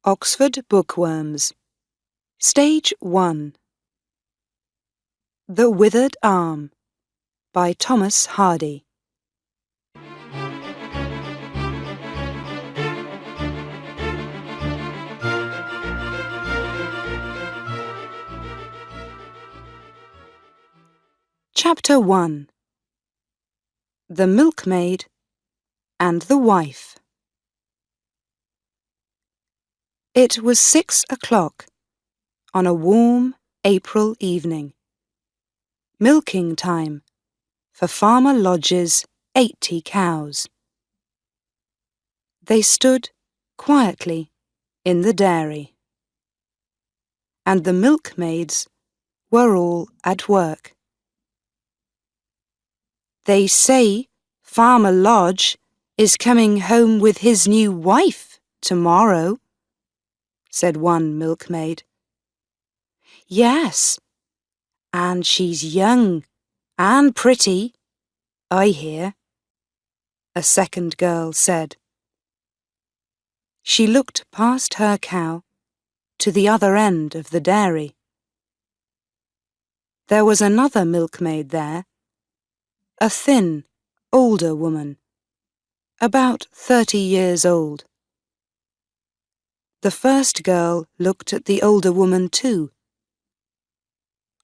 Oxford Bookworms. Stage 1. The Withered Arm by Thomas Hardy. Chapter 1. The Milkmaid and the Wife. It was 6 o'clock on a warm April evening, milking time for Farmer Lodge's 80 cows. They stood quietly in the dairy, and the milkmaids were all at work. "They say Farmer Lodge is coming home with his new wife tomorrow," said one milkmaid. "Yes, and she's young and pretty, I hear," a second girl said. She looked past her cow to the other end of the dairy. There was another milkmaid there, a thin, older woman, about 30 years old. The first girl looked at the older woman too.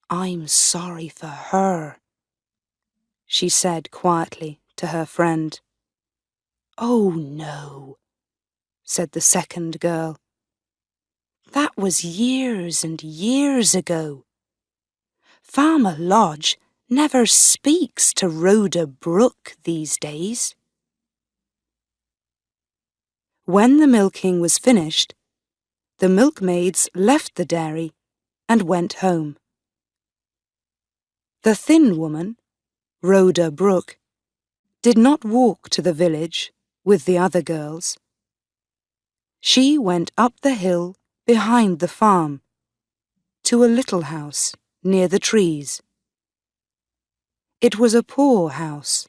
"I'm sorry for her," she said quietly to her friend. "Oh no," said the second girl. "That was years and years ago. Farmer Lodge never speaks to Rhoda Brook these days." When the milking was finished, the milkmaids left the dairy and went home. The thin woman, Rhoda Brook, did not walk to the village with the other girls. She went up the hill behind the farm to a little house near the trees. It was a poor house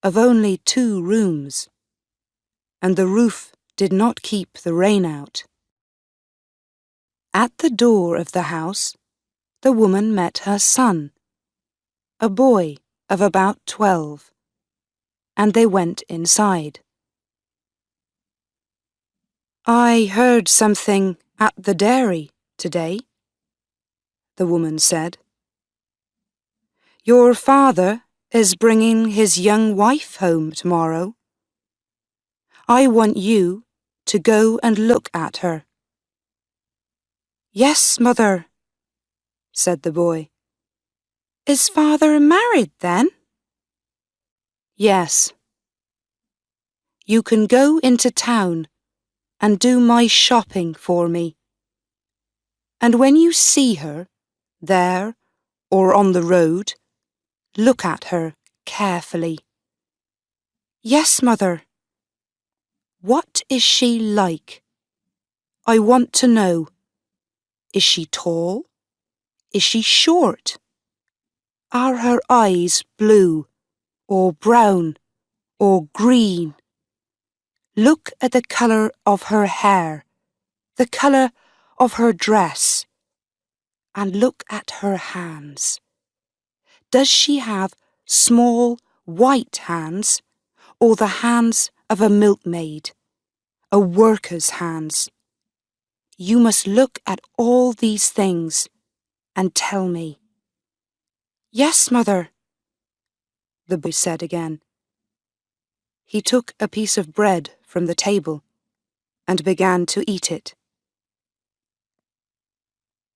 of only 2 rooms, and the roof did not keep the rain out. At the door of the house, the woman met her son, a boy of about 12, and they went inside. "I heard something at the dairy today," the woman said. "Your father is bringing his young wife home tomorrow. I want you to go and look at her." "Yes, mother," said the boy. "Is father married then?" "Yes." "You can go into town and do my shopping for me. And when you see her, there or on the road, look at her carefully." "Yes, mother." "What is she like? I want to know. Is she tall? Is she short? Are her eyes blue or brown or green? Look at the colour of her hair, the colour of her dress, and look at her hands. Does she have small white hands or the hands of a milkmaid, a worker's hands? You must look at all these things and tell me." "Yes, mother," the boy said again. He took a piece of bread from the table and began to eat it.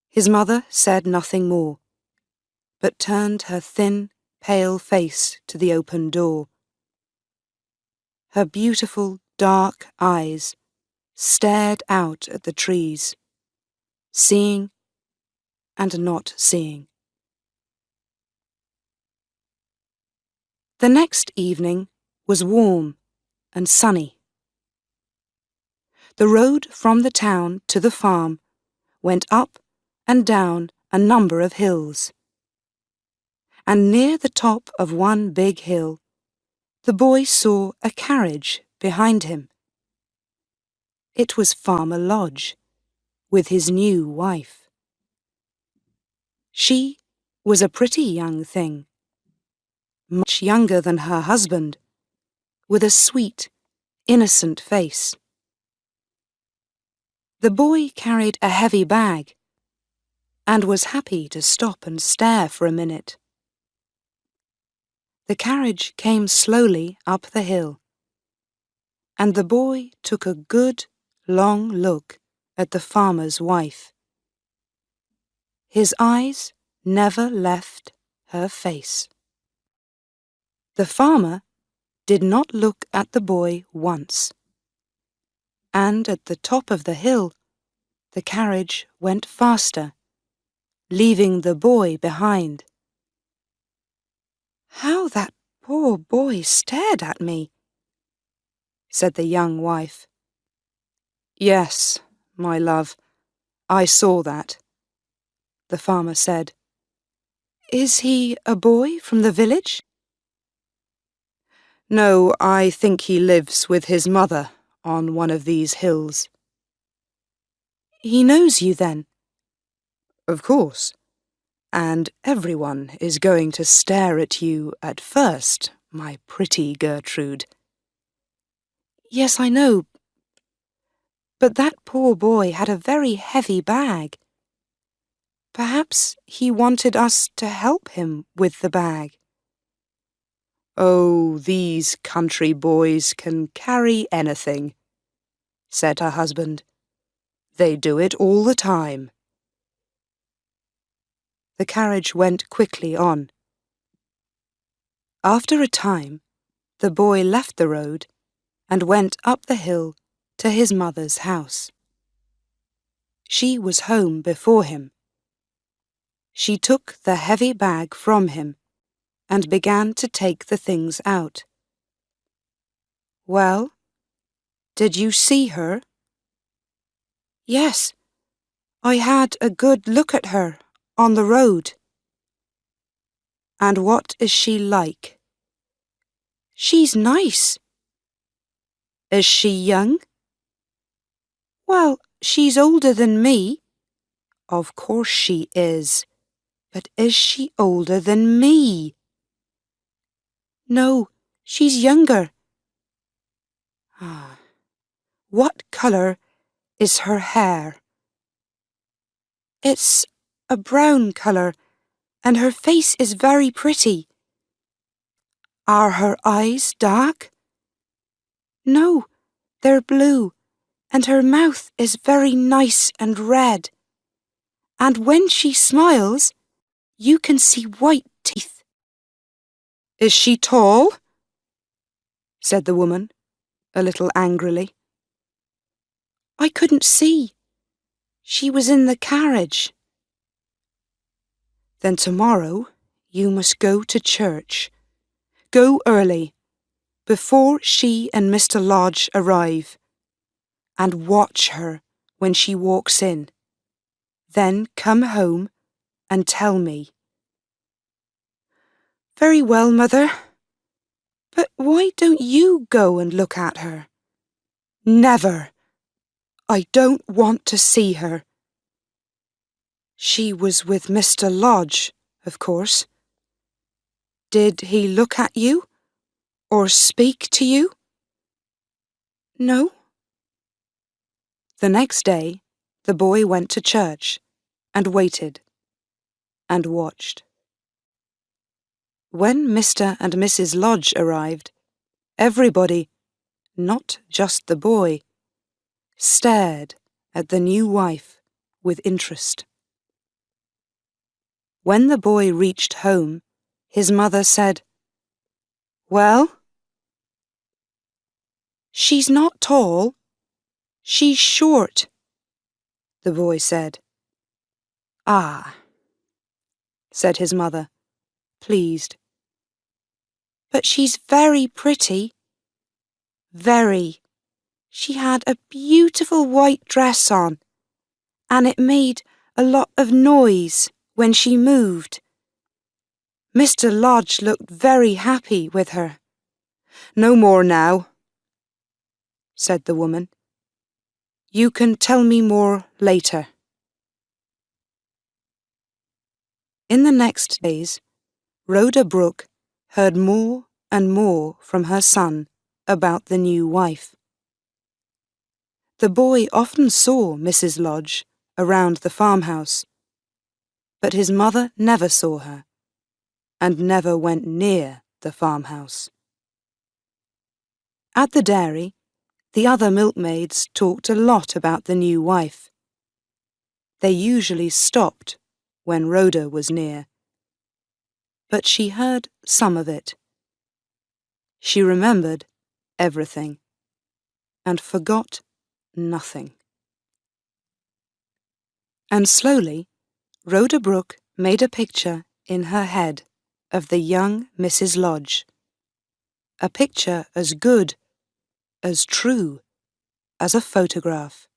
His mother said nothing more, but turned her thin, pale face to the open door. Her beautiful, dark eyes stared out at the trees, seeing and not seeing. The next evening was warm and sunny. The road from the town to the farm went up and down a number of hills, and near the top of one big hill, the boy saw a carriage behind him. It was Farmer Lodge, with his new wife. She was a pretty young thing, much younger than her husband, with a sweet, innocent face. The boy carried a heavy bag and was happy to stop and stare for a minute. The carriage came slowly up the hill, and the boy took a good, long look at the farmer's wife. His eyes never left her face. The farmer did not look at the boy once, and at the top of the hill, the carriage went faster, leaving the boy behind. "How that poor boy stared at me," said the young wife. "Yes, my love, I saw that," the farmer said. "Is he a boy from the village?" "No, I think he lives with his mother on one of these hills." "He knows you then?" "Of course. And everyone is going to stare at you at first, my pretty Gertrude." "Yes, I know. But that poor boy had a very heavy bag. Perhaps he wanted us to help him with the bag." "Oh, these country boys can carry anything," said her husband. "They do it all the time." The carriage went quickly on. After a time, the boy left the road and went up the hill to his mother's house. She was home before him. She took the heavy bag from him and began to take the things out. "Well, did you see her?" "Yes, I had a good look at her on the road." "And what is she like?" "She's nice." "Is she young?" "Well, she's older than me." "Of course she is. But is she older than me?" "No, she's younger." "Ah, what colour is her hair?" "It's a brown colour, and her face is very pretty." "Are her eyes dark?" "No, they're blue, and her mouth is very nice and red. And when she smiles, you can see white teeth." "Is she tall?" said the woman, a little angrily. "I couldn't see. She was in the carriage." "Then tomorrow you must go to church. Go early, before she and Mr. Lodge arrive, and watch her when she walks in. Then come home and tell me." "Very well, Mother. But why don't you go and look at her?" "Never. I don't want to see her." "She was with Mr. Lodge, of course. Did he look at you or speak to you?" "No." The next day, the boy went to church and waited and watched. When Mr. and Mrs. Lodge arrived, everybody, not just the boy, stared at the new wife with interest. When the boy reached home, his mother said, "Well?" "She's not tall. She's short," the boy said. "Ah," said his mother, pleased. "But she's very pretty." "Very. She had a beautiful white dress on, and it made a lot of noise when she moved. Mr. Lodge looked very happy with her." "No more now," said the woman. You can tell me more later. In the next days, Rhoda Brooke heard more and more from her son about the new wife. The boy often saw Mrs. Lodge around the farmhouse, but his mother never saw her and never went near the farmhouse. At the dairy, the other milkmaids talked a lot about the new wife. They usually stopped when Rhoda was near, but she heard some of it. She remembered everything and forgot nothing. And slowly, Rhoda Brooke made a picture in her head of the young Mrs. Lodge, a picture as good, as true, as a photograph.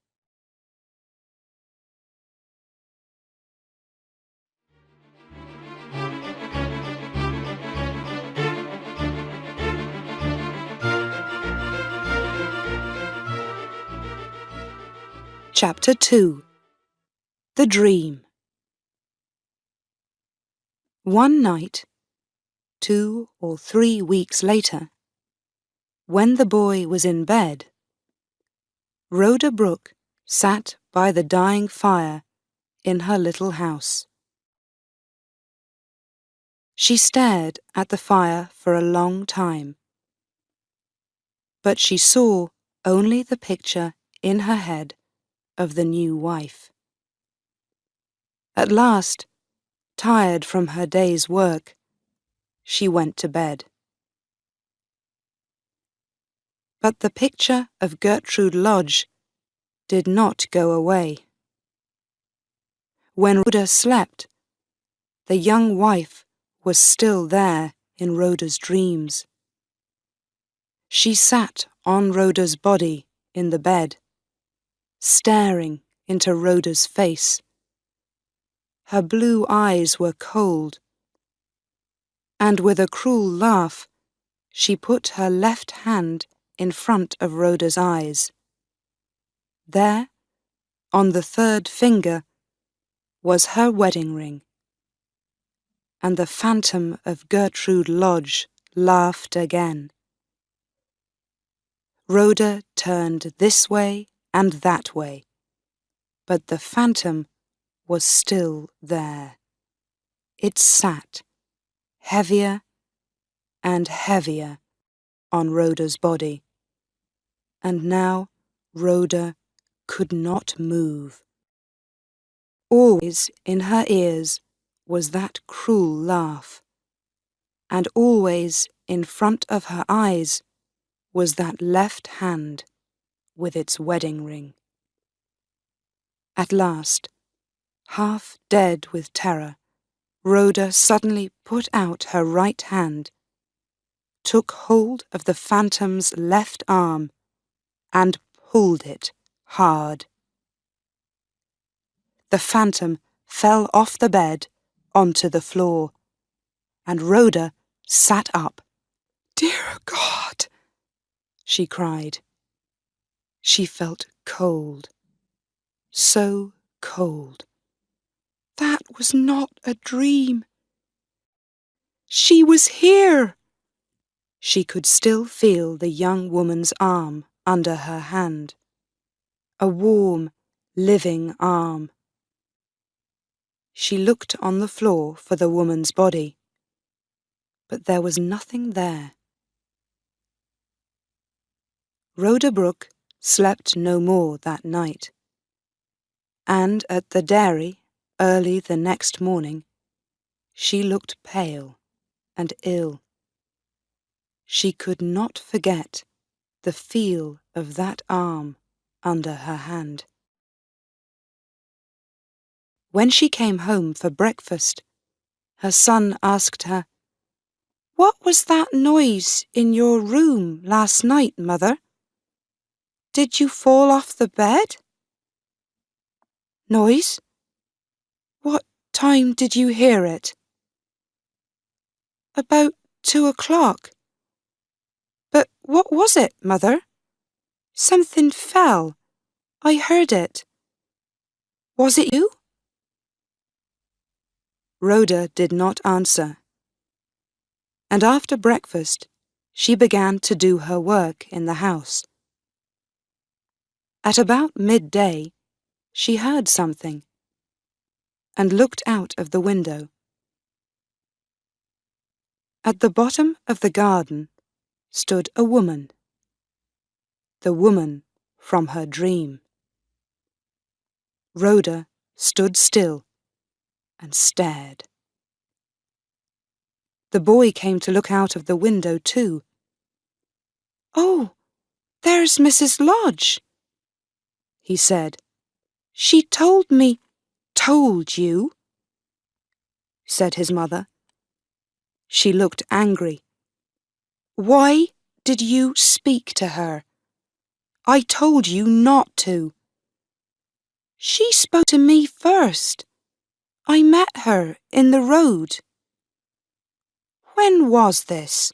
Chapter 2. The Dream. One night, 2 or 3 weeks later, when the boy was in bed, Rhoda Brooke sat by the dying fire in her little house. She stared at the fire for a long time, but she saw only the picture in her head of the new wife. At last, tired from her day's work, she went to bed. But the picture of Gertrude Lodge did not go away. When Rhoda slept, the young wife was still there in Rhoda's dreams. She sat on Rhoda's body in the bed, staring into Rhoda's face. Her blue eyes were cold, and with a cruel laugh, she put her left hand in front of Rhoda's eyes. There, on the third finger, was her wedding ring. And the phantom of Gertrude Lodge laughed again. Rhoda turned this way and that way, but the phantom was still there. It sat, heavier and heavier, on Rhoda's body, and now Rhoda could not move. Always in her ears was that cruel laugh, and always in front of her eyes was that left hand with its wedding ring. At last, half dead with terror, Rhoda suddenly put out her right hand, took hold of the phantom's left arm, and pulled it hard. The phantom fell off the bed onto the floor, and Rhoda sat up. "Dear God!" she cried. She felt cold, so cold. That was not a dream. She was here. She could still feel the young woman's arm under her hand, a warm, living arm. She looked on the floor for the woman's body, but there was nothing there. Rhoda Brooke slept no more that night, and at the dairy early the next morning, she looked pale and ill. She could not forget the feel of that arm under her hand. When she came home for breakfast, her son asked her, "What was that noise in your room last night, Mother? Did you fall off the bed?" "Noise? What time did you hear it?" "About 2 o'clock. But what was it, Mother? Something fell. I heard it. Was it you? Rhoda did not answer, and after breakfast she began to do her work in the house. At about midday, she heard something and looked out of the window. At the bottom of the garden stood a woman, the woman from her dream. Rhoda stood still and stared. The boy came to look out of the window too. "Oh, there's Mrs. Lodge," he said. "She told me—" "Told you?" said his mother. She looked angry. "Why did you speak to her? I told you not to." "She spoke to me first. I met her in the road." "When was this?"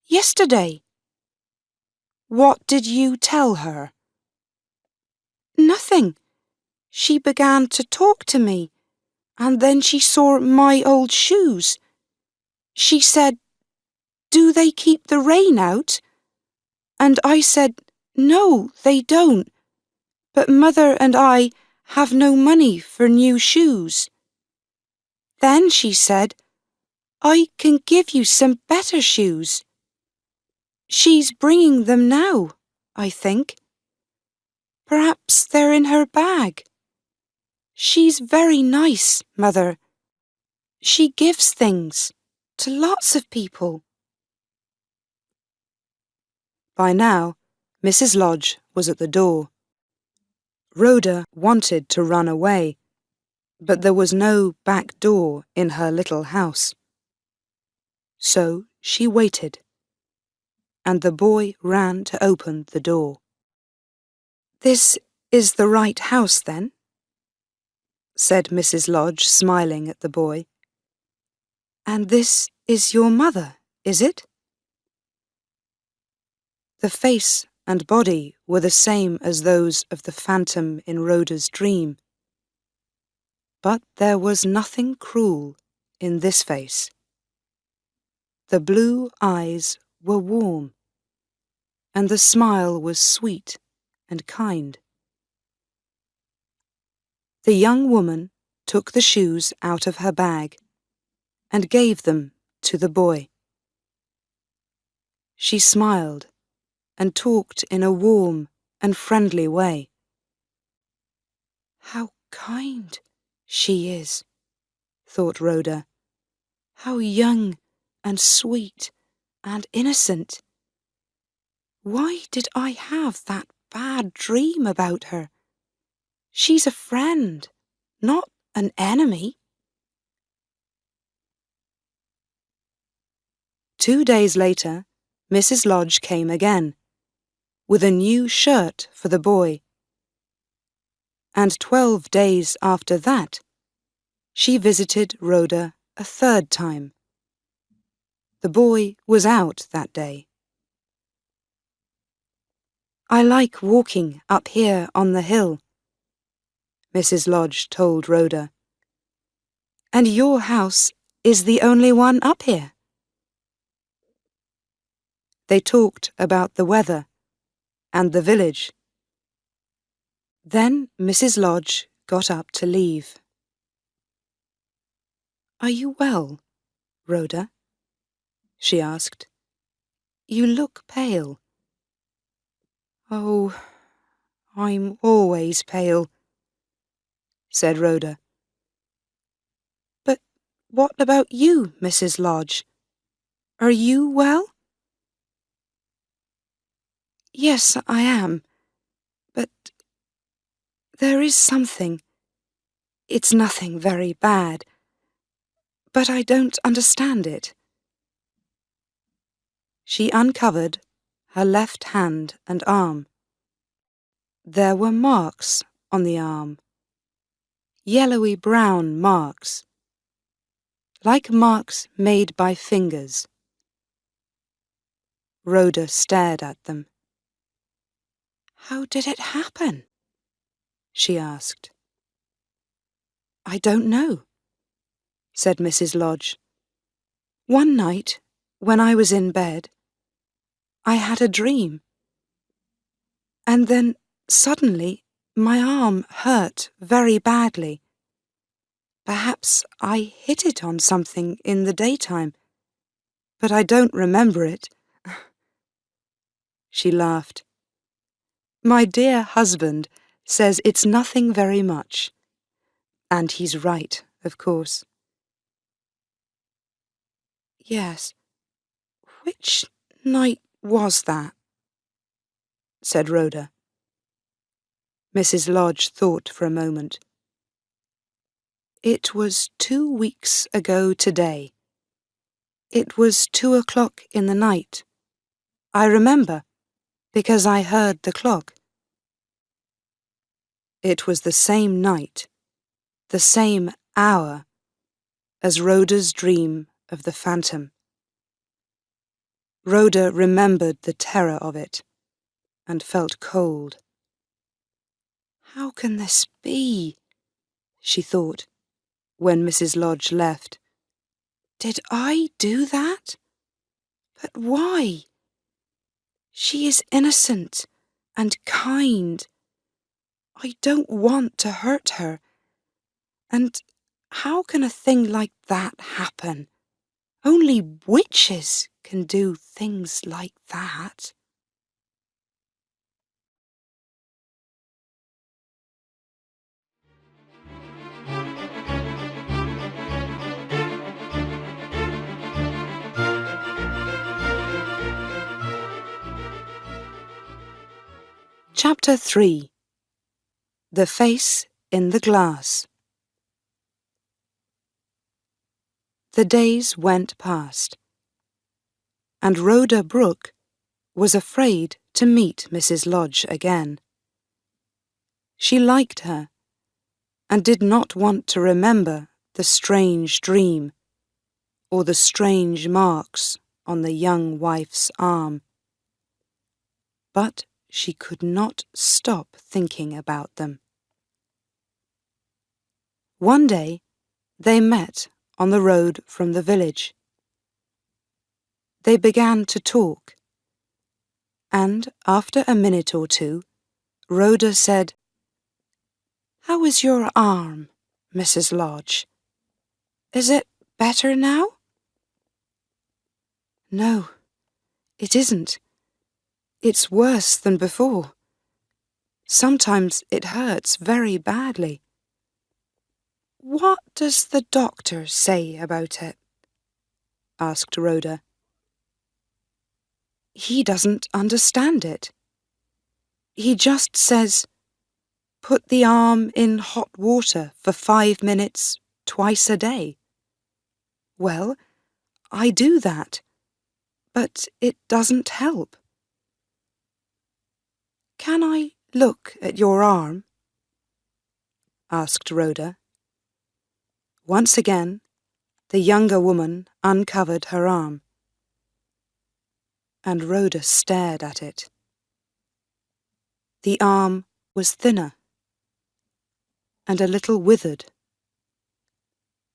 "Yesterday." "What did you tell her?" "Nothing. She began to talk to me, and then she saw my old shoes. She said, 'Do they keep the rain out?' And I said, 'No, they don't. But Mother and I have no money for new shoes.' Then she said, 'I can give you some better shoes.' She's bringing them now, I think. Perhaps they're in her bag. She's very nice, Mother. She gives things to lots of people." By now, Mrs. Lodge was at the door. Rhoda wanted to run away, but there was no back door in her little house. So she waited, and the boy ran to open the door. "This is the right house, then?" said Mrs. Lodge, smiling at the boy. "And this is your mother, is it?" The face and body were the same as those of the phantom in Rhoda's dream. But there was nothing cruel in this face. The blue eyes were warm, and the smile was sweet and kind. The young woman took the shoes out of her bag and gave them to the boy. She smiled and talked in a warm and friendly way. "How kind she is," thought Rhoda. "How young and sweet and innocent. Why did I have that bad dream about her? She's a friend, not an enemy." 2 days later, Mrs. Lodge came again, with a new shirt for the boy. And 12 days after that, she visited Rhoda a third time. The boy was out that day. "I like walking up here on the hill," Mrs. Lodge told Rhoda. "And your house is the only one up here." They talked about the weather and the village. Then Mrs. Lodge got up to leave. "Are you well, Rhoda?" she asked. "You look pale." "Oh, I'm always pale," said Rhoda. "But what about you, Mrs. Lodge? Are you well?" "Yes, I am, but there is something. It's nothing very bad, but I don't understand it." She uncovered her left hand and arm. There were marks on the arm, yellowy-brown marks, like marks made by fingers. Rhoda stared at them. How did it happen? She asked. I don't know, said Mrs. Lodge. One night, when I was in bed, I had a dream. And then, suddenly, my arm hurt very badly. Perhaps I hit it on something in the daytime, but I don't remember it. She laughed. My dear husband says it's nothing very much. And he's right, of course. Yes. Which night was that? Said Rhoda. Mrs. Lodge thought for a moment. It was 2 weeks ago today. It was 2 o'clock in the night. I remember, because I heard the clock. It was the same night, the same hour, as Rhoda's dream of the phantom. Rhoda remembered the terror of it, and felt cold. How can this be? She thought, when Mrs. Lodge left. Did I do that? But why? She is innocent and kind. I don't want to hurt her. And how can a thing like that happen? Only witches can do things like that. Chapter 3. The Face in the Glass. The days went past, and Rhoda Brooke was afraid to meet Mrs. Lodge again. She liked her, and did not want to remember the strange dream, or the strange marks on the young wife's arm. But she could not stop thinking about them. One day, they met on the road from the village. They began to talk, and after a minute or two, Rhoda said, How is your arm, Mrs. Lodge? Is it better now? No, it isn't. It's worse than before. Sometimes it hurts very badly. What does the doctor say about it? Asked Rhoda. He doesn't understand it. He just says, put the arm in hot water for 5 minutes twice a day. Well, I do that, but it doesn't help. Can I look at your arm? Asked Rhoda. Once again, the younger woman uncovered her arm, and Rhoda stared at it. The arm was thinner and a little withered,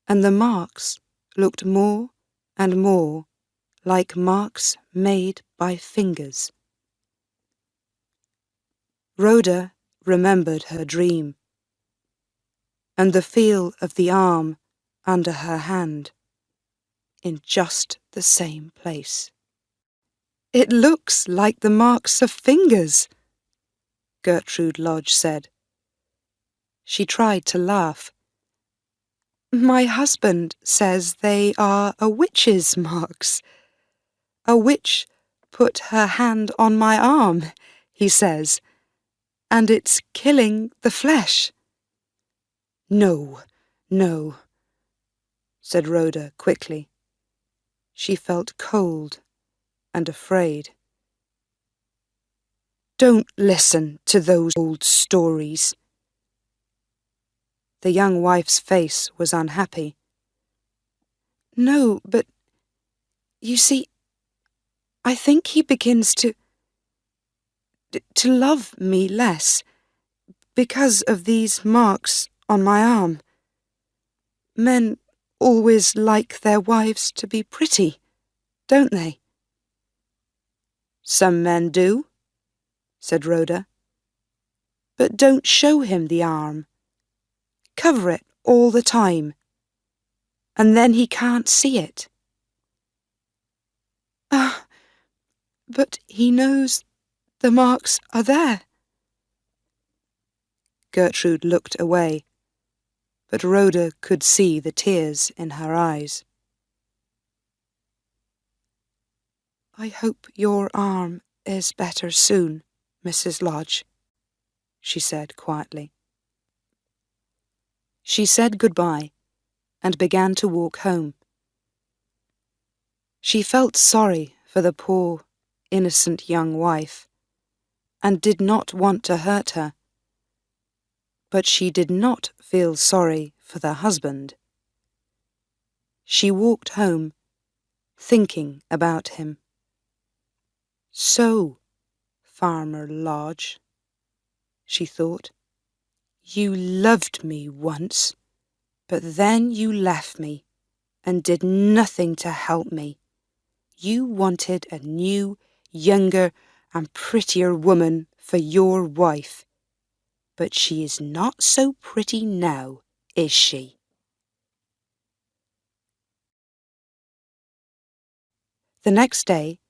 and the marks looked more and more like marks made by fingers. Rhoda remembered her dream, and the feel of the arm under her hand, in just the same place. It looks like the marks of fingers, Gertrude Lodge said. She tried to laugh. My husband says they are a witch's marks. A witch put her hand on my arm, he says, and it's killing the flesh. No, no, said Rhoda quickly. She felt cold and afraid. Don't listen to those old stories. The young wife's face was unhappy. No, but you see, I think he begins to... to love me less because of these marks on my arm. Men always like their wives to be pretty, don't they?" "Some men do," said Rhoda. "But don't show him the arm. Cover it all the time, and then he can't see it." "Ah, but he knows the marks are there." Gertrude looked away, but Rhoda could see the tears in her eyes. "I hope your arm is better soon, Mrs. Lodge," she said quietly. She said goodbye and began to walk home. She felt sorry for the poor, innocent young wife, and did not want to hurt her. But she did not feel sorry for the husband. She walked home, thinking about him. "So, Farmer Lodge," she thought, "you loved me once, but then you left me and did nothing to help me. You wanted a new, younger and prettier woman for your wife. But she is not so pretty now, is she?" The next day,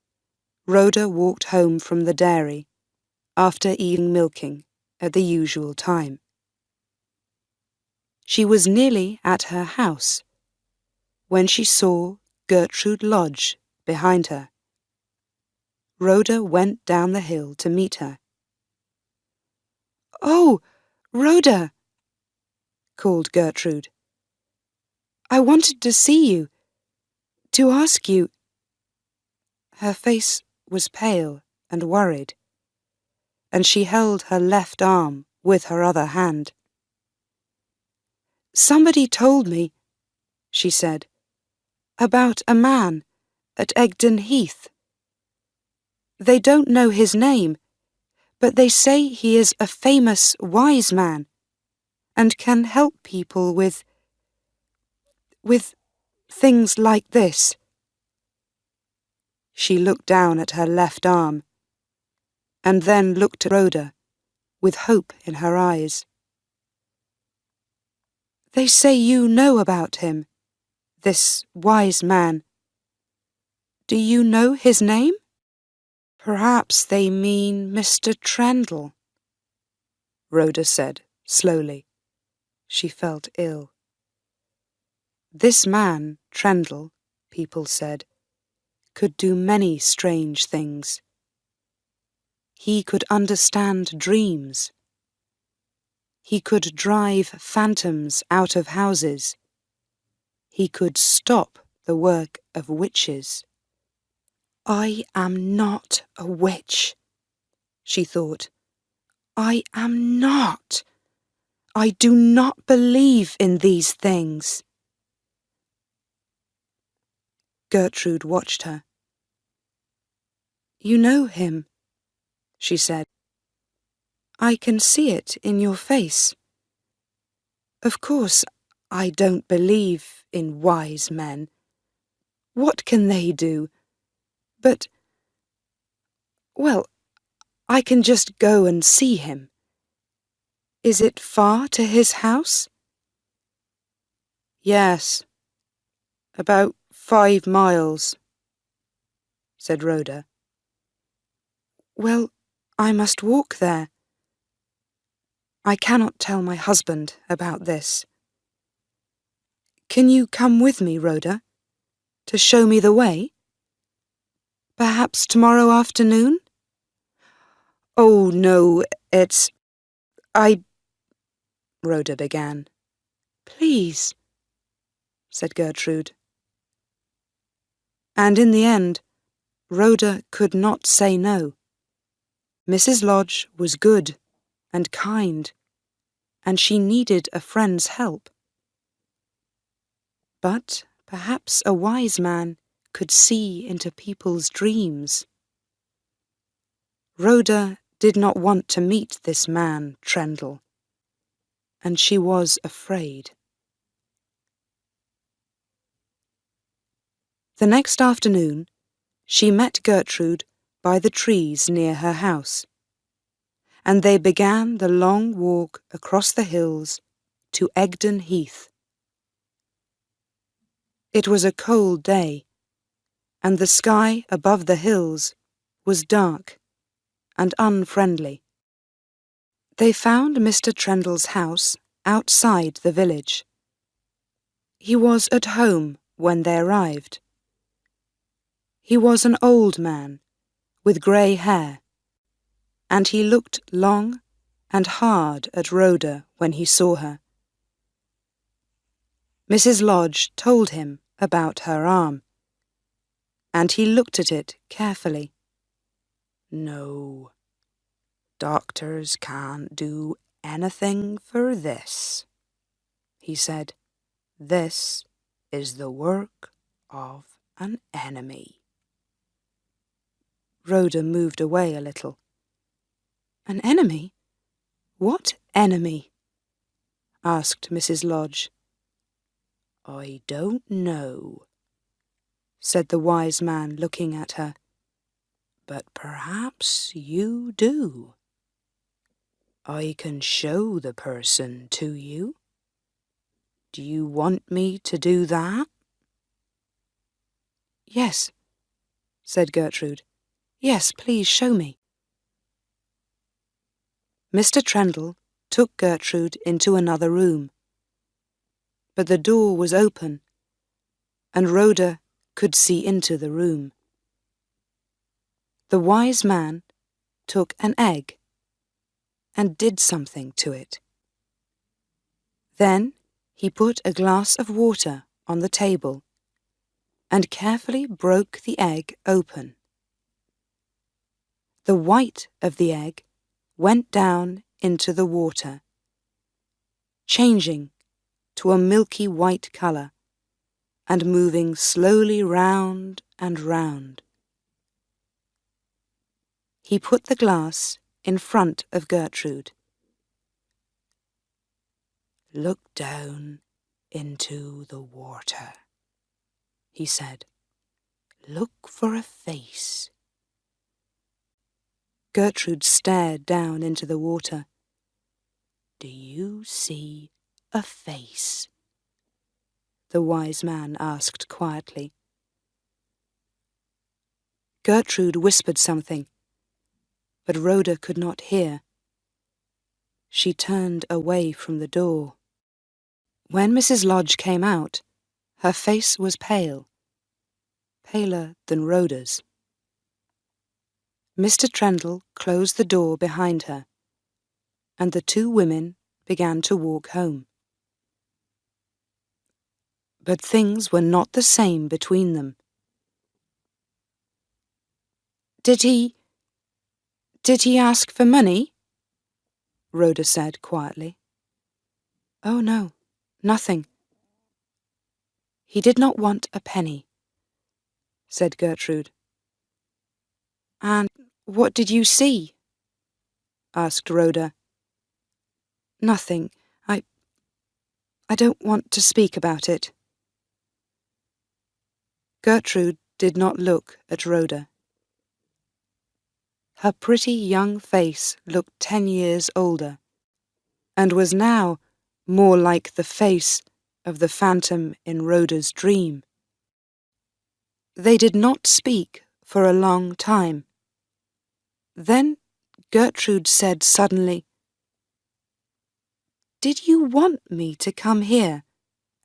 Rhoda walked home from the dairy after evening milking at the usual time. She was nearly at her house when she saw Gertrude Lodge behind her. Rhoda went down the hill to meet her. "Oh, Rhoda," called Gertrude. "I wanted to see you, to ask you—" Her face was pale and worried, and she held her left arm with her other hand. "Somebody told me," she said, "about a man at Egdon Heath. They don't know his name, but they say he is a famous wise man and can help people with things like this." She looked down at her left arm and then looked at Rhoda with hope in her eyes. "They say you know about him, this wise man. Do you know his name?" "Perhaps they mean Mr. Trendle," Rhoda said slowly. She felt ill. This man, Trendle, people said, could do many strange things. He could understand dreams. He could drive phantoms out of houses. He could stop the work of witches. "I am not a witch," she thought. "I am not. I do not believe in these things." Gertrude watched her. "You know him," she said. "I can see it in your face. Of course, I don't believe in wise men. What can they do? But, well, I can just go and see him. Is it far to his house?" "Yes, about 5 miles," said Rhoda. "Well, I must walk there. I cannot tell my husband about this. Can you come with me, Rhoda, to show me the way? Perhaps tomorrow afternoon?" "Oh, no, Rhoda began. "Please," said Gertrude. And in the end, Rhoda could not say no. Mrs. Lodge was good and kind, and she needed a friend's help. But perhaps a wise man could see into people's dreams. Rhoda did not want to meet this man, Trendle, and she was afraid. The next afternoon, she met Gertrude by the trees near her house, and they began the long walk across the hills to Egdon Heath. It was a cold day, and the sky above the hills was dark and unfriendly. They found Mr. Trendle's house outside the village. He was at home when they arrived. He was an old man with grey hair, and he looked long and hard at Rhoda when he saw her. Mrs. Lodge told him about her arm, and he looked at it carefully. "No, doctors can't do anything for this," he said. "This is the work of an enemy." Rhoda moved away a little. "An enemy? What enemy?" asked Mrs. Lodge. "I don't know," said the wise man, looking at her. "But perhaps you do. I can show the person to you. Do you want me to do that?" "Yes," said Gertrude. "Yes, please show me." Mr. Trendle took Gertrude into another room, but the door was open, and Rhoda could see into the room. The wise man took an egg and did something to it. Then he put a glass of water on the table and carefully broke the egg open. The white of the egg went down into the water, changing to a milky white colour and moving slowly round and round. He put the glass in front of Gertrude. "Look down into the water," he said. "Look for a face." Gertrude stared down into the water. "Do you see a face?" the wise man asked quietly. Gertrude whispered something, but Rhoda could not hear. She turned away from the door. When Mrs. Lodge came out, her face was pale, paler than Rhoda's. Mr. Trendle closed the door behind her, and the two women began to walk home. But things were not the same between them. Did he ask for money?" Rhoda said quietly. "Oh no, nothing. He did not want a penny," said Gertrude. "And what did you see?" asked Rhoda. "Nothing. I don't want to speak about it." Gertrude did not look at Rhoda. Her pretty young face looked 10 years older, and was now more like the face of the phantom in Rhoda's dream. They did not speak for a long time. Then Gertrude said suddenly, "Did you want me to come here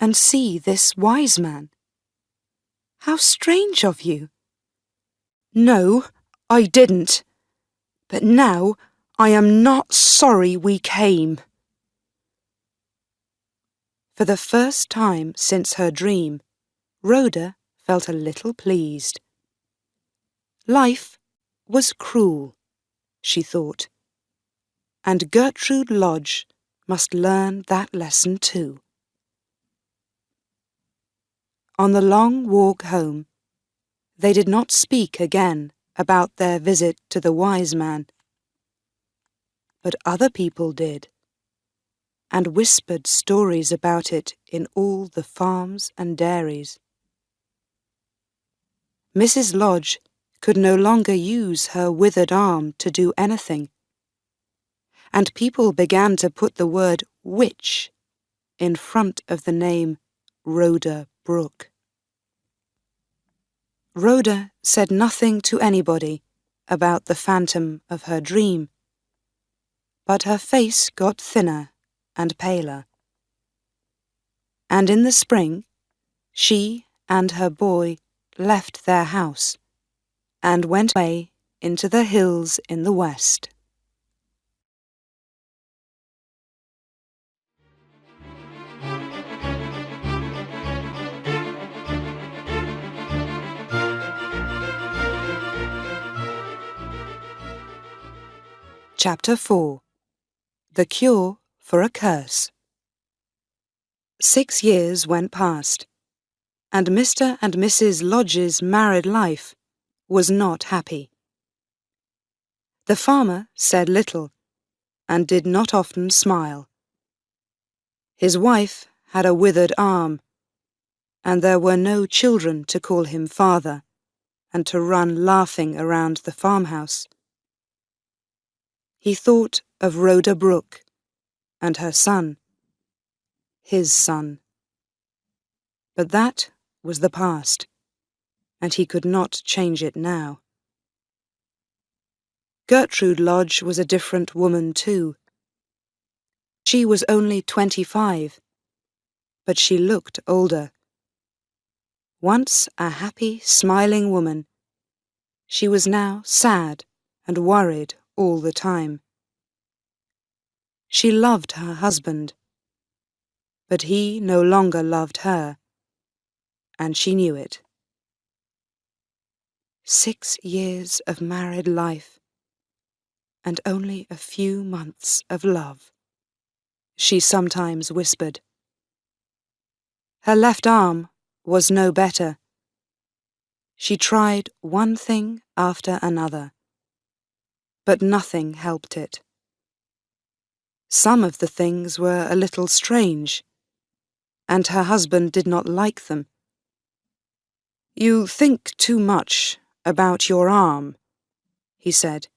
and see this wise man? How strange of you." "No, I didn't. But now I am not sorry we came." For the first time since her dream, Rhoda felt a little pleased. Life was cruel, she thought, and Gertrude Lodge must learn that lesson too. On the long walk home, they did not speak again about their visit to the wise man. but other people did, and whispered stories about it in all the farms and dairies. Mrs. Lodge could no longer use her withered arm to do anything, and people began to put the word witch in front of the name Rhoda Brooke. Rhoda said nothing to anybody about the phantom of her dream, but her face got thinner and paler. And in the spring, she and her boy left their house and went away into the hills in the west. Chapter 4. The Cure for a Curse. 6 years went past, and Mr. and Mrs. Lodge's married life was not happy. The farmer said little and did not often smile. His wife had a withered arm, and there were no children to call him father and to run laughing around the farmhouse. He thought of Rhoda Brooke and her son, his son. But that was the past, and he could not change it now. Gertrude Lodge was a different woman too. She was only 25, but she looked older. Once a happy, smiling woman, she was now sad and worried all the time. She loved her husband, but he no longer loved her, and she knew it. 6 years of married life, and only a few months of love, she sometimes whispered. Her left arm was no better. She tried one thing after another, but nothing helped it. Some of the things were a little strange, and her husband did not like them. You think too much about your arm, he said.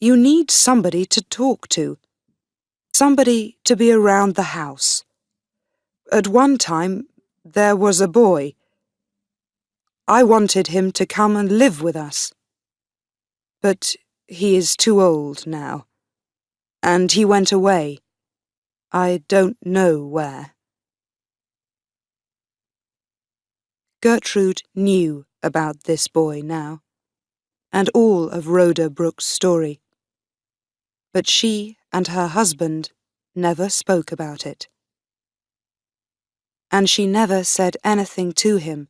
You need somebody to talk to, somebody to be around the house. At one time, there was a boy. I wanted him to come and live with us. But he is too old now, and he went away. I don't know where. Gertrude knew about this boy now, and all of Rhoda Brooke's story. But she and her husband never spoke about it. And she never said anything to him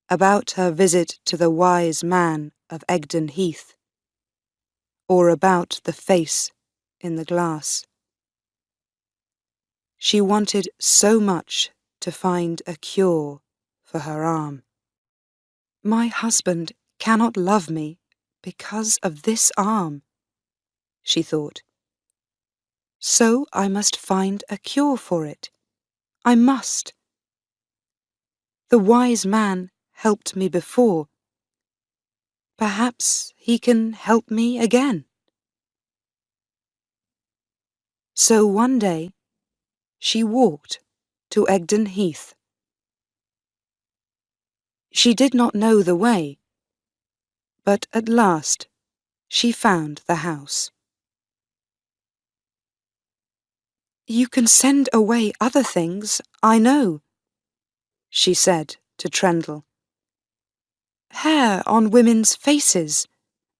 about her visit to the wise man of Egdon Heath, or about the face in the glass. She wanted so much to find a cure for her arm. My husband cannot love me because of this arm, she thought. So I must find a cure for it. I must. The wise man helped me before. Perhaps he can help me again. So one day, she walked to Egdon Heath. She did not know the way, but at last she found the house. You can send away other things, I know, she said to Trendle. Hair on women's faces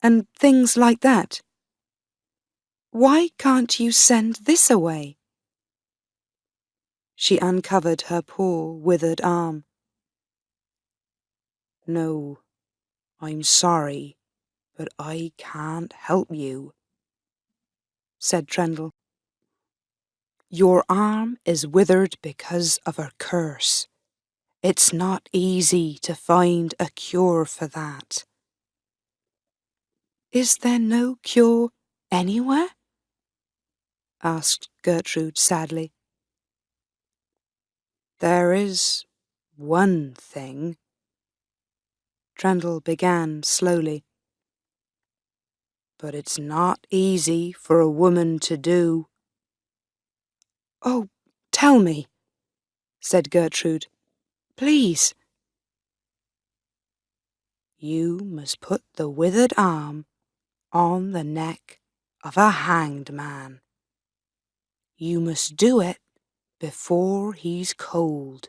and things like that. Why can't you send this away? She uncovered her poor withered arm. No, I'm sorry, but I can't help you, said Trendle. Your arm is withered because of a curse. It's not easy to find a cure for that. Is there no cure anywhere? asked Gertrude sadly. There is one thing, Trendle began slowly, but it's not easy for a woman to do. Oh, tell me, said Gertrude. Please. You must put the withered arm on the neck of a hanged man. You must do it before he's cold,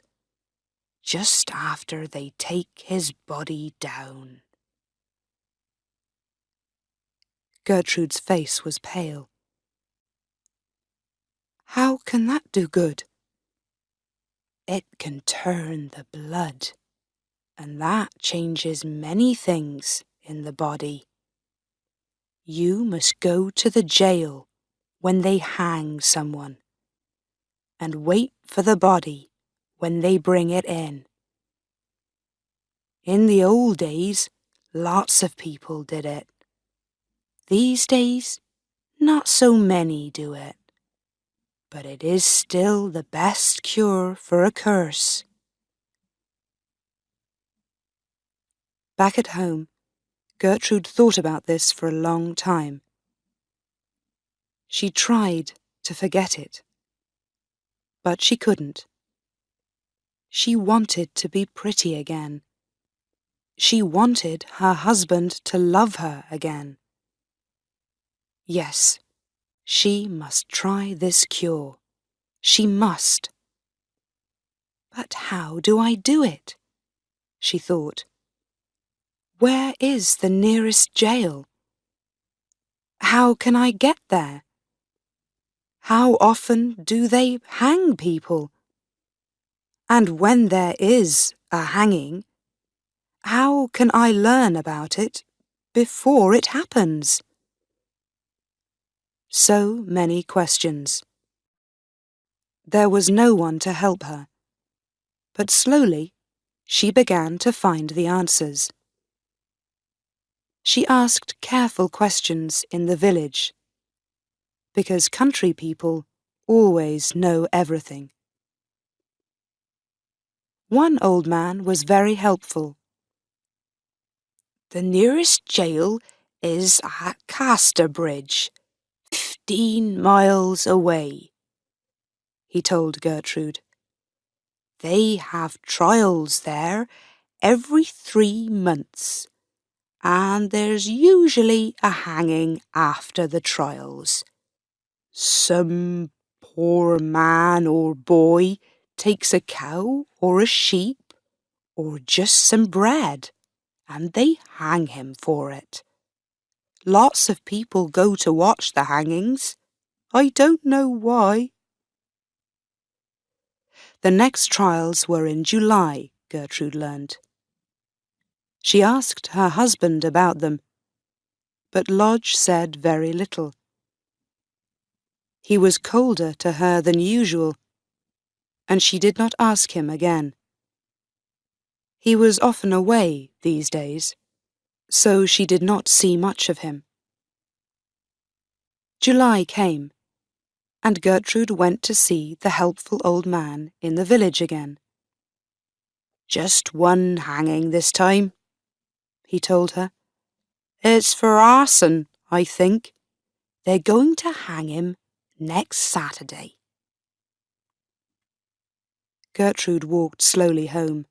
just after they take his body down. Gertrude's face was pale. How can that do good? It can turn the blood, and that changes many things in the body. You must go to the jail when they hang someone, and wait for the body when they bring it in. In the old days, lots of people did it. These days, not so many do it. But it is still the best cure for a curse. Back at home, Gertrude thought about this for a long time. She tried to forget it, but she couldn't. She wanted to be pretty again. She wanted her husband to love her again. Yes, she must try this cure. She must. But how do I do it? She thought. Where is the nearest jail? How can I get there? How often do they hang people? And when there is a hanging, how can I learn about it before it happens? So many questions. There was no one to help her, but slowly she began to find the answers. She asked careful questions in the village, because country people always know everything. One old man was very helpful. The nearest jail is at Casterbridge, 15 miles away, he told Gertrude. They have trials there every 3 months, and there's usually a hanging after the trials. Some poor man or boy takes a cow or a sheep or just some bread, and they hang him for it. Lots of people go to watch the hangings. I don't know why. The next trials were in July, Gertrude learned. She asked her husband about them, but Lodge said very little. He was colder to her than usual, and she did not ask him again. He was often away these days, so she did not see much of him. July came, and Gertrude went to see the helpful old man in the village again. Just one hanging this time, he told her. It's for arson, I think. They're going to hang him next Saturday. Gertrude walked slowly home.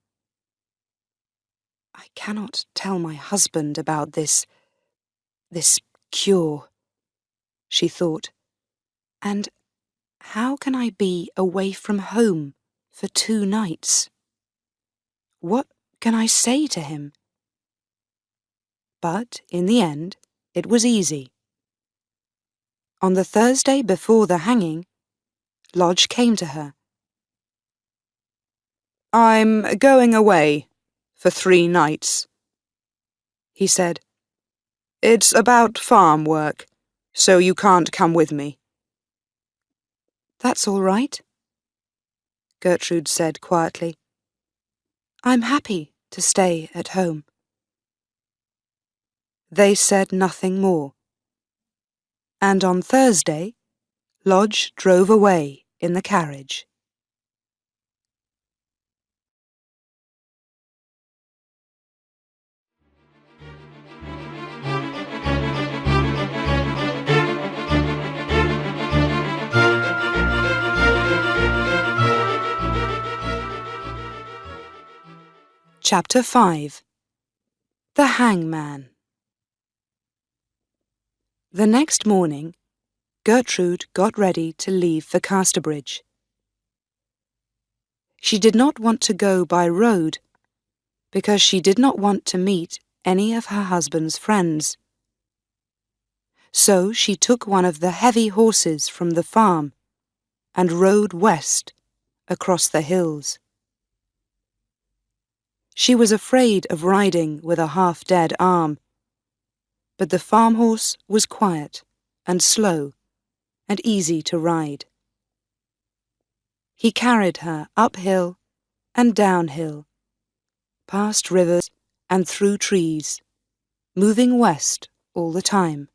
I cannot tell my husband about this cure, she thought. And how can I be away from home for 2 nights? What can I say to him? But in the end, it was easy. On the Thursday before the hanging, Lodge came to her. I'm going away for 3 nights, he said. It's about farm work, so you can't come with me. That's all right, Gertrude said quietly. I'm happy to stay at home. They said nothing more, and on Thursday, Lodge drove away in the carriage. Chapter 5. The Hangman. The next morning, Gertrude got ready to leave for Casterbridge. She did not want to go by road because she did not want to meet any of her husband's friends. So she took one of the heavy horses from the farm and rode west across the hills. She was afraid of riding with a half-dead arm, but the farm horse was quiet and slow and easy to ride. He carried her uphill and downhill, past rivers and through trees, moving west all the time.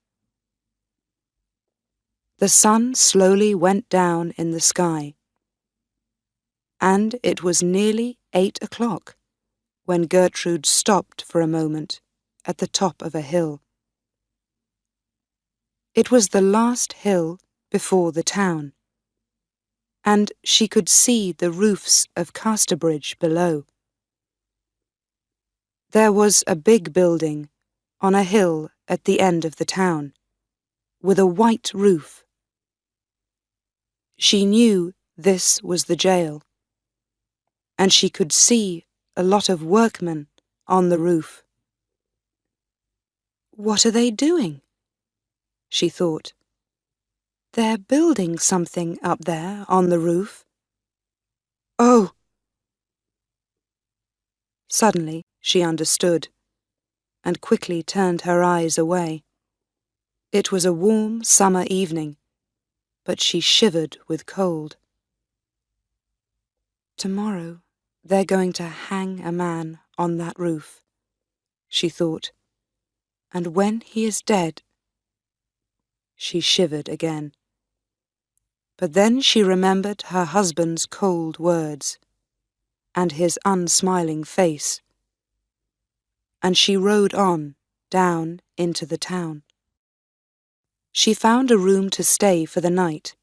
The sun slowly went down in the sky, and it was nearly 8 o'clock when Gertrude stopped for a moment at the top of a hill. It was the last hill before the town, and she could see the roofs of Casterbridge below. There was a big building on a hill at the end of the town, with a white roof. She knew this was the jail, and she could see a lot of workmen on the roof. What are they doing? She thought. They're building something up there on the roof. Oh! Suddenly she understood, and quickly turned her eyes away. It was a warm summer evening, but she shivered with cold. Tomorrow they're going to hang a man on that roof, she thought, and when he is dead... She shivered again. But then she remembered her husband's cold words and his unsmiling face, and she rode on down into the town. She found a room to stay for the night,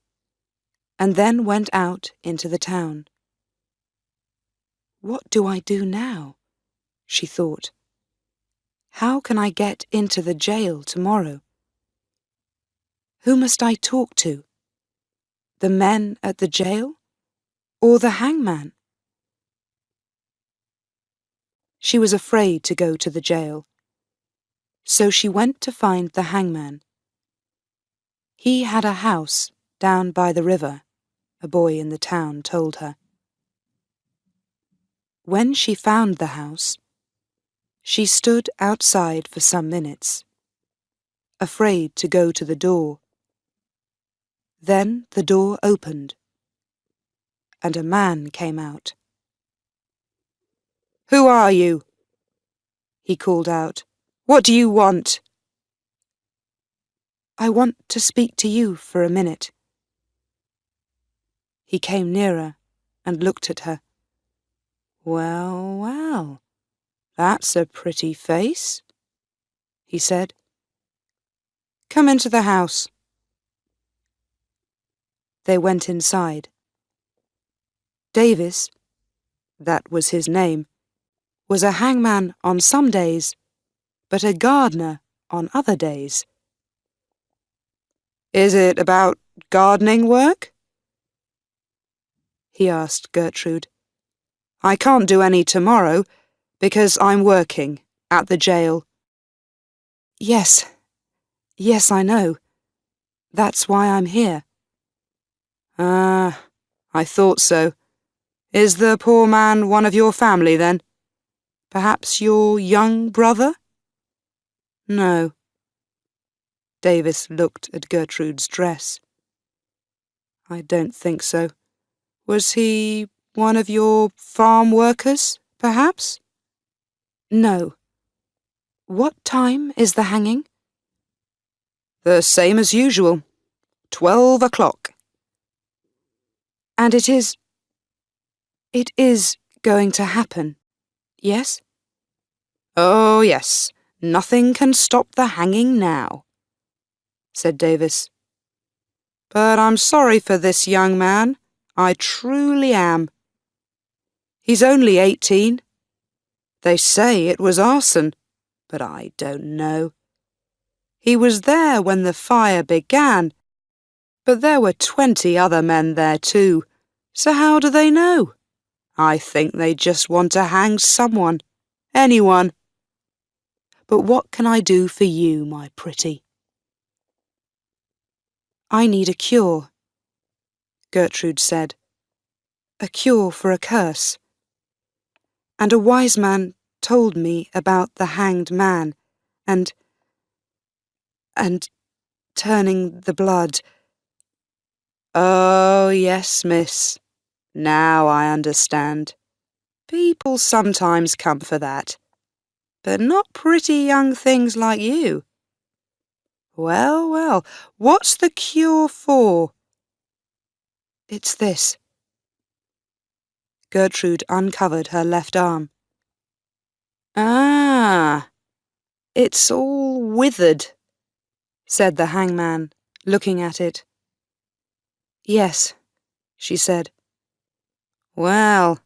and then went out into the town. What do I do now? She thought. How can I get into the jail tomorrow? Who must I talk to? The men at the jail or the hangman? She was afraid to go to the jail, so she went to find the hangman. He had a house down by the river, a boy in the town told her. When she found the house, she stood outside for some minutes, afraid to go to the door. Then the door opened, and a man came out. "Who are you?" he called out. "What do you want?" "I want to speak to you for a minute." He came nearer and looked at her. "Well, well, that's a pretty face," he said. "Come into the house." They went inside. Davis, that was his name, was a hangman on some days, but a gardener on other days. "Is it about gardening work?" he asked Gertrude. "I can't do any tomorrow because I'm working at the jail." Yes, I know. That's why I'm here." "Ah, I thought so. Is the poor man one of your family, then? Perhaps your young brother?" "No." Davis looked at Gertrude's dress. "I don't think so. Was he one of your farm workers, perhaps?" "No. What time is the hanging?" "The same as usual. 12 o'clock. And it is going to happen, yes? Oh, yes. Nothing can stop the hanging now, said Davis. But I'm sorry for this young man. I truly am. He's only 18. They say it was arson, but I don't know. He was there when the fire began, but there were 20 other men there too, so how do they know? I think they just want to hang someone, anyone. But what can I do for you, my pretty? I need a cure, Gertrude said. A cure for a curse. And a wise man told me about the hanged man and turning the blood. Oh, yes, miss. Now I understand. People sometimes come for that, but not pretty young things like you. Well, well, what's the cure for? It's this. Gertrude uncovered her left arm. Ah, it's all withered, said the hangman, looking at it. Yes, she said. Well,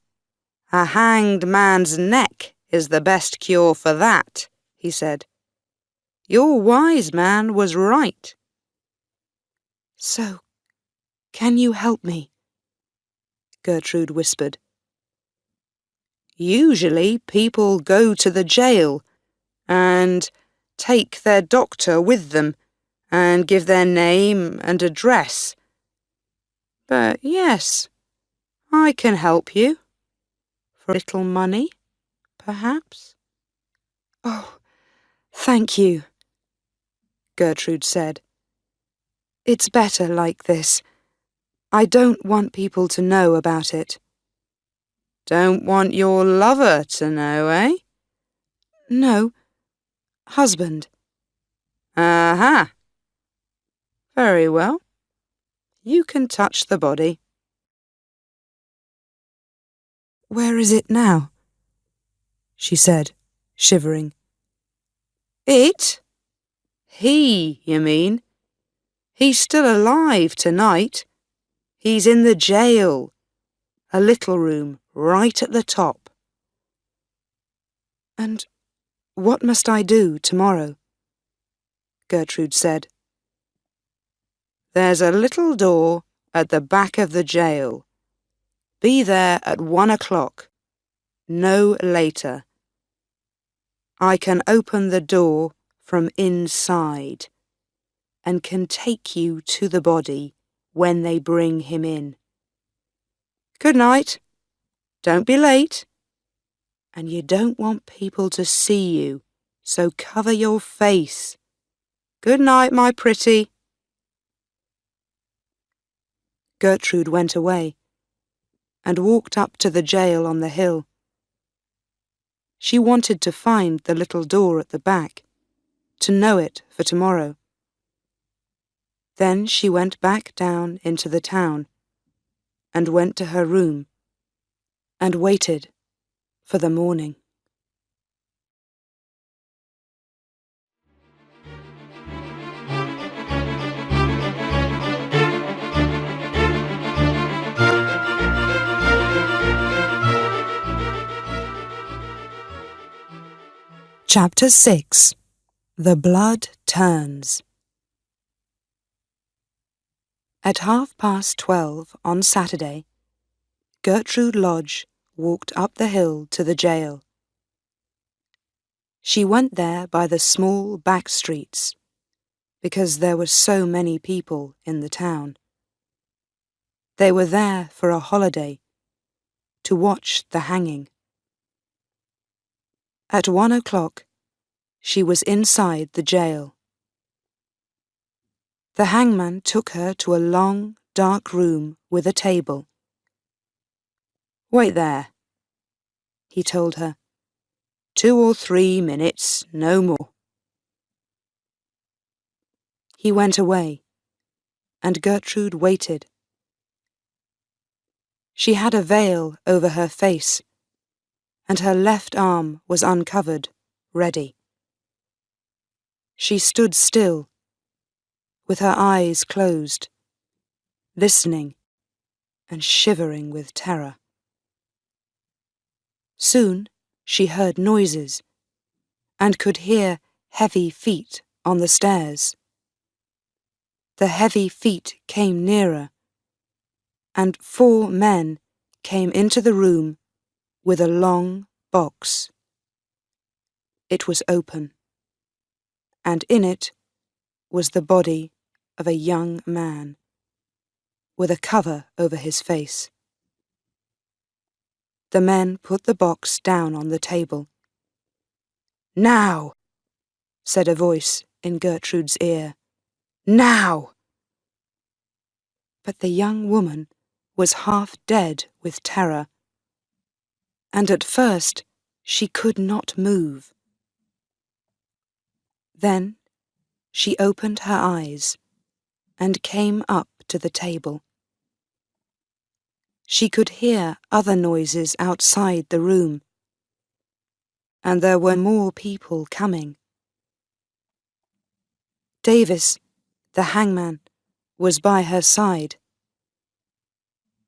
a hanged man's neck is the best cure for that, he said. Your wise man was right. So, can you help me? Gertrude whispered. Usually people go to the jail and take their doctor with them and give their name and address. But yes, I can help you. For a little money, perhaps? Oh, thank you, Gertrude said. It's better like this. I don't want people to know about it. Don't want your lover to know, eh? No, husband. Aha. Very well. You can touch the body. Where is it now? She said, shivering. It? He, you mean? He's still alive tonight. He's in the jail. A little room right at the top. And what must I do tomorrow? Gertrude said. There's a little door at the back of the jail. Be there at 1 o'clock, no later. I can open the door from inside and can take you to the body when they bring him in. Good night. Don't be late. And you don't want people to see you, so cover your face. Good night, my pretty. Gertrude went away and walked up to the jail on the hill. She wanted to find the little door at the back, to know it for tomorrow. Then she went back down into the town and went to her room and waited for the morning. Chapter 6. The Blood Turns. At 12:30 on Saturday, Gertrude Lodge walked up the hill to the jail. She went there by the small back streets, because there were so many people in the town. They were there for a holiday, to watch the hanging. At 1 o'clock, she was inside the jail. The hangman took her to a long, dark room with a table. Wait there, he told her. 2 or 3 minutes, no more. He went away, and Gertrude waited. She had a veil over her face, and her left arm was uncovered, ready. She stood still, with her eyes closed, listening and shivering with terror. Soon she heard noises and could hear heavy feet on the stairs. The heavy feet came nearer, and 4 men came into the room with a long box. It was open, and in it was the body of a young man, with a cover over his face. The men put the box down on the table. "Now!" said a voice in Gertrude's ear. "Now!" But the young woman was half dead with terror, and at first she could not move. Then she opened her eyes and came up to the table. She could hear other noises outside the room, and there were more people coming. Davis, the hangman, was by her side.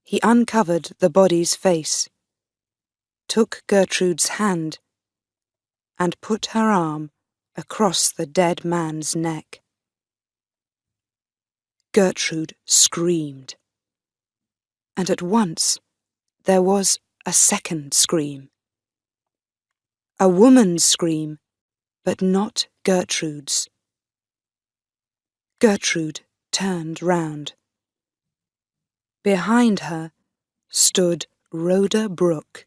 He uncovered the body's face, took Gertrude's hand, and put her arm across the dead man's neck. Gertrude screamed, and at once there was a second scream. A woman's scream, but not Gertrude's. Gertrude turned round. Behind her stood Rhoda Brooke,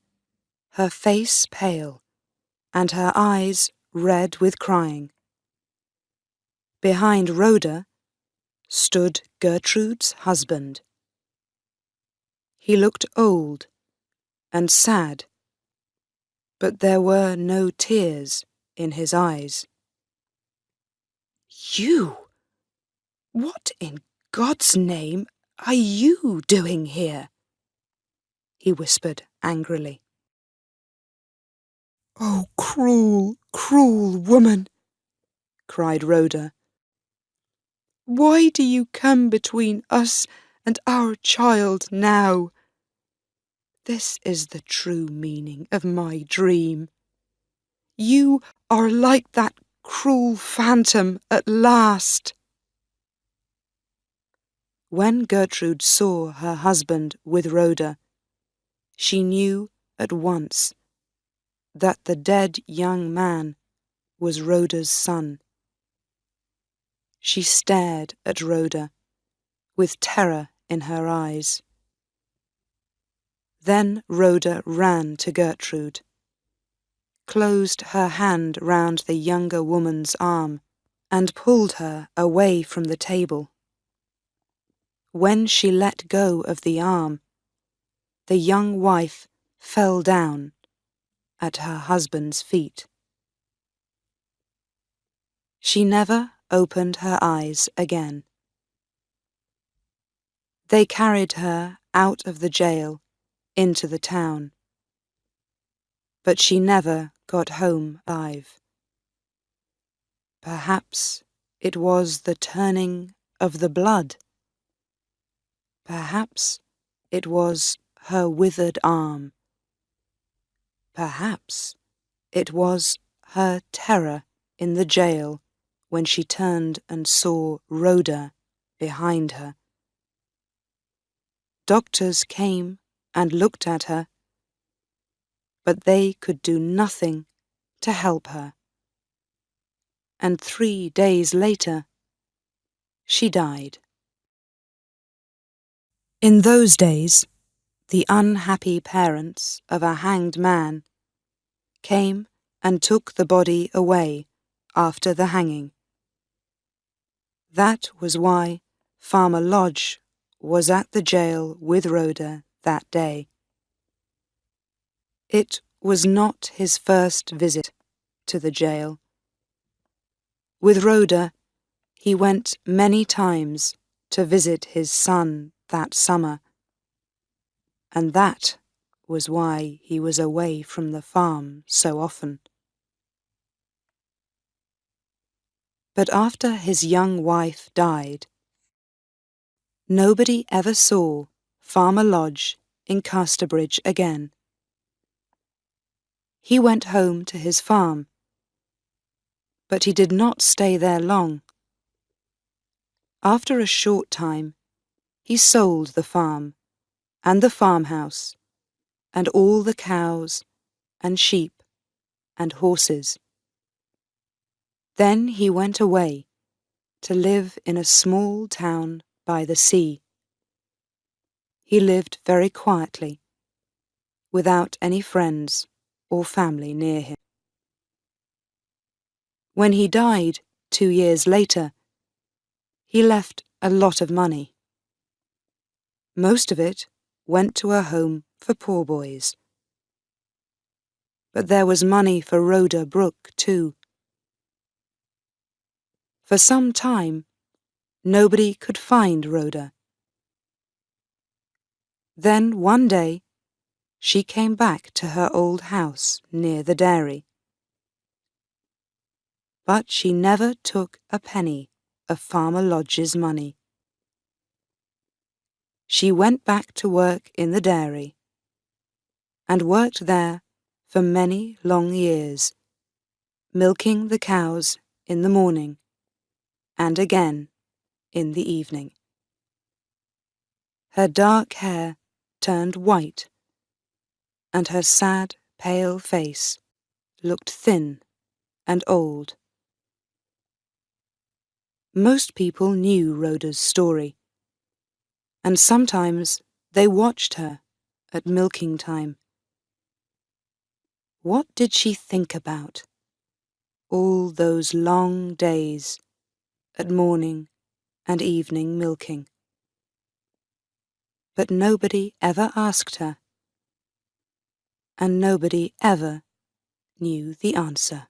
her face pale and her eyes red with crying. Behind Rhoda stood Gertrude's husband. He looked old and sad, but there were no tears in his eyes. "You! What in God's name are you doing here?" he whispered angrily. "Oh, cruel, cruel woman!" cried Rhoda. "Why do you come between us and our child now? This is the true meaning of my dream. You are like that cruel phantom at last." When Gertrude saw her husband with Rhoda, she knew at once that the dead young man was Rhoda's son. She stared at Rhoda with terror in her eyes. Then Rhoda ran to Gertrude, closed her hand round the younger woman's arm, and pulled her away from the table. When she let go of the arm, the young wife fell down at her husband's feet. She never opened her eyes again. They carried her out of the jail into the town, but she never got home alive. Perhaps it was the turning of the blood. Perhaps it was her withered arm. Perhaps it was her terror in the jail when she turned and saw Rhoda behind her. Doctors came and looked at her, but they could do nothing to help her. And 3 days later, she died. In those days, the unhappy parents of a hanged man came and took the body away after the hanging. That was why Farmer Lodge was at the jail with Rhoda that day. It was not his first visit to the jail. With Rhoda, he went many times to visit his son that summer. and that was why he was away from the farm so often. But after his young wife died, nobody ever saw Farmer Lodge in Casterbridge again. He went home to his farm, but he did not stay there long. After a short time, he sold the farm and the farmhouse and all the cows and sheep and horses. Then he went away to live in a small town by the sea. He lived very quietly, without any friends or family near him. When he died 2 years later, he left a lot of money. Most of it went to a home for poor boys. But there was money for Rhoda Brooke too. For some time, nobody could find Rhoda. Then one day, she came back to her old house near the dairy. But she never took a penny of Farmer Lodge's money. She went back to work in the dairy and worked there for many long years, milking the cows in the morning and again in the evening. Her dark hair turned white, and her sad, pale face looked thin and old. Most people knew Rhoda's story, and sometimes they watched her at milking time. What did she think about all those long days at morning and evening milking? But nobody ever asked her, and nobody ever knew the answer.